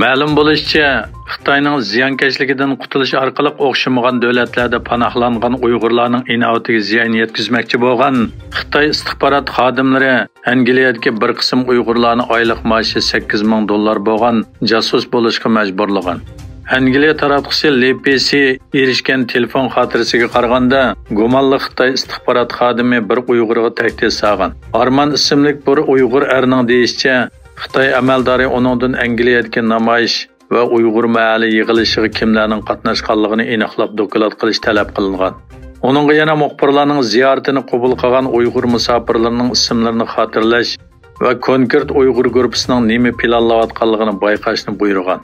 Ma'lum bo'lishicha, Xitoyning ziyonkashligidan qutulish orqali o'xshamagan davlatlarda panohlangan Uyg'urlarning inoatiga ziyon yetkazmoqchi bo'lgan Xitoy istixborot xodimlari Angliyadagi bir qism Uyg'urlarning oylik maoshi $8,000 bo'lgan jasus bo'lishga majburlagan. Angliya tarafçısı LPC erişken telefon xatirasiga qaraganda, gumonli Xitoy istixborot xodimi bir Uyg'urga tahdid solgan. Arman ismli bir Uyg'ur erning deyishicha, Xitoy amaldori uningdan Angliyadagi namoyish va Uyg'ur mahalli yig'ilishiga kimlarning qatnashganligini aniqlab doklad qilish talab qilingan. Uningga yana muxbirlarning ziyoratini qabul qilgan Uyg'ur musofirlarining ismlarini xotirlash va konkret Uyg'ur guruhining nima planlayotganligini bayqashni buyurgan.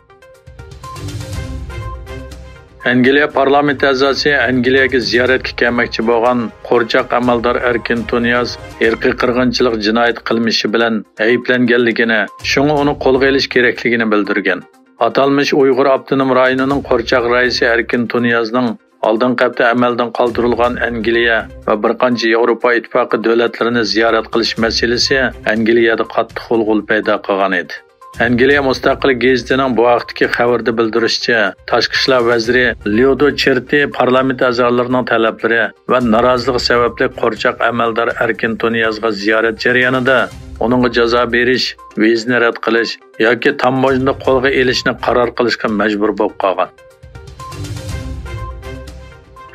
Angliya parlament a'zosi Angliyaga ziyoratga kelmoqchi bo'lgan qo'rchoq amaldor Erkin Tunyaz irqiy qirg'inchilik jinoyat qilmishi bilan ayblanganligini, shunga uni qo'lga olish kerakligini bildirgan. Atalmış Uyg'ur avtonom rayonining qo'rchoq raisi Erkin Tunyazning oldingi hafta amaldan qoldirilgan Angliya va bir qancha Yevropa ittifoqi davlatlarini ziyorat qilish masalasi Angliyada qattiq g'ulg'ul paydo qilgan edi. Angliya Mustaqil gazetining bu vaqtdagi xabarda bildirishicha, Tashqi ishlar vaziri Leodo Cherti parlament a'zolarining talablari va noroziligi sababli qo'rchoq amaldor Erkin Tunyazga ziyorat jarayonida uningga jazo berish, vizni rad qilish yoki tammojni qo'lga olishni qaror qilishga majbur bo'lib qolgan.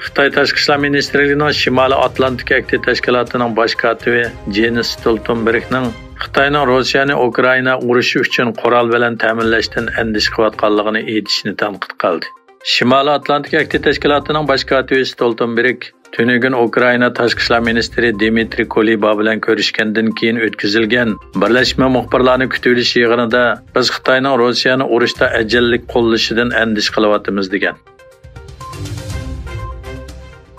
Xitoy Tashqi ishlar ministrligining Shimoliy Atlantik akti tashkilotining bosh kotibi Jens Stoltenbergning Xitoyning Rossiyani Ukraina urushi uchun qurol bilan ta'minlashdan andish qilayotganligini aytishni tanqid qildi. Shimoliy Atlantik akti tashkilotining bosh kotibi Stoltenberg tunugun Ukraina tashqi ishlar ministri Dmitry Kuleba bilan ko'rishgandan keyin o'tkazilgan birlashma muxbirlarni kutilish yig'inida biz Xitoyning Rossiyani urushda ajallik qo'llashidan andish qilyapmiz degan.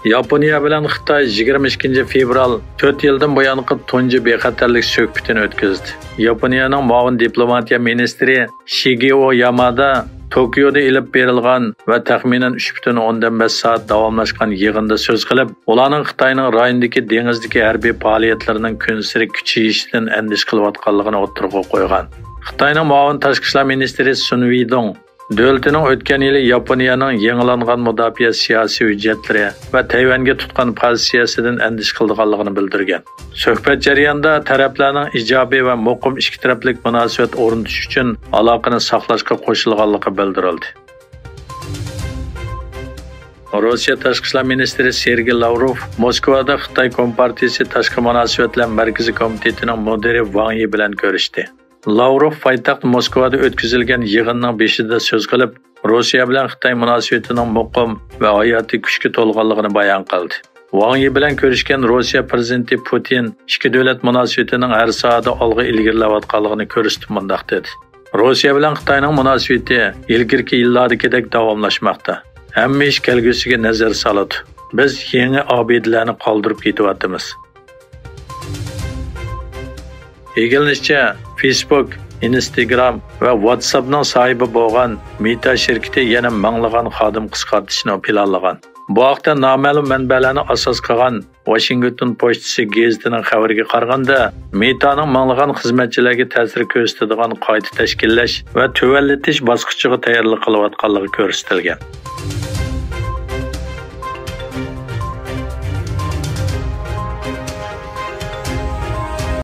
Yaponiya bilan Xitoy 22 fevral 4 yildan buyongi tunji bexatarlik suhbatini o'tkazdi. Yaponiyaning muavin diplomatiya ministri Shigeo Yamada Tokioda ilib berilgan va taxminan 3,5 soat davomlashgan yig'inda so'z qilib, ularning Xitoyning rayondagi dengizdagi harbiy faoliyatlarining kunsiri kuchayishidan andish qilayotganligini o'tirg'a qo'ygan. Xitoyning muavin tashqi ishlar ministri Sun Weidong Dövletining o'tgan yili Yaponiyaning yangilangan mudofaa siyosiy hujjatlari va Tayvanga tutgan pozitsiyasidan andish qilganligini bildirgan. Suhbat jarayonida taraflarning ijobiy va muqim ikki taraflik munosabat o'rnatish uchun aloqani saqlashga qo'shilganligi bildirildi. Rossiya tashqi ishlar ministri Sergey Lavrov Moskvada Xitoy Kompartiyasi tashqi munosabatlar markaziy komitetining mudiri Wang Yi bilan ko'rishdi. Lavrov poytaxt Moskvada o'tkazilgan yig'inning beshida so'z qilib, Rossiya bilan Xitoy munosabatining muqim va hayotiy kuchga to'lganligini bayon qildi. Wang Yi bilan ko'rishgan Rossiya prezidenti Putin ikki davlat munosabatining har sohada olg'a ilgarilayotganligini ko'rsatib mundaq dedi. Rossiya bilan Xitoyning munosabati ilgirki yillardagidek davomlashmoqda. Hamma ish kelgusiga nazar soladi. Biz yangi obidalarni qoldirib ketyapmiz. Egilishicha, Facebook, Instagram va WhatsAppning sohibi bo'lgan Meta shirkati yana minglagan xodim qisqartirishni planlagan. Bu haqda noma'lum manbalarni asos qilgan Washington pochtasi gazetining xabariga qaraganda, Meta'ning minglagan xizmatchilarga ta'sir ko'rsatadigan qayta tashkillash va tuvallatish bosqichiga tayyorlik qilayotganligi ko'rsatilgan.